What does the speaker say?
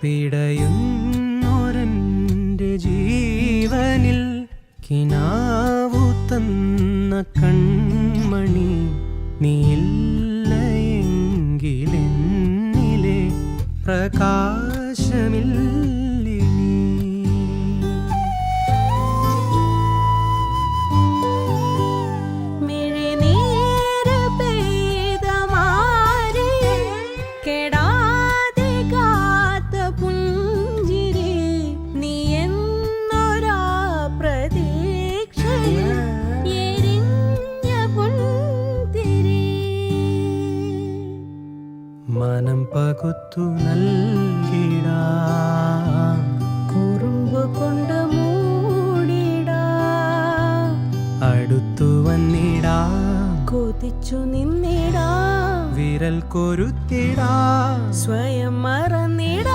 പിടയുന്നൊരെൻ്റെ ജീവനിൽ കിനാവു തന്ന കൺമണി നീയില്ലയെങ്കിലെന്നിലെ പ്രകാശമില്ലേ നീ. മനം പകുത്തു നൽകിടാം, കുറുമ്പ് കൊണ്ട് മൂടിടാം, അടുത്തു വന്നിടാം, കൊതിച്ചു നിന്നിടാം, വിരൽ കൊരുത്തിടാം, സ്വയം മറന്നിടാം.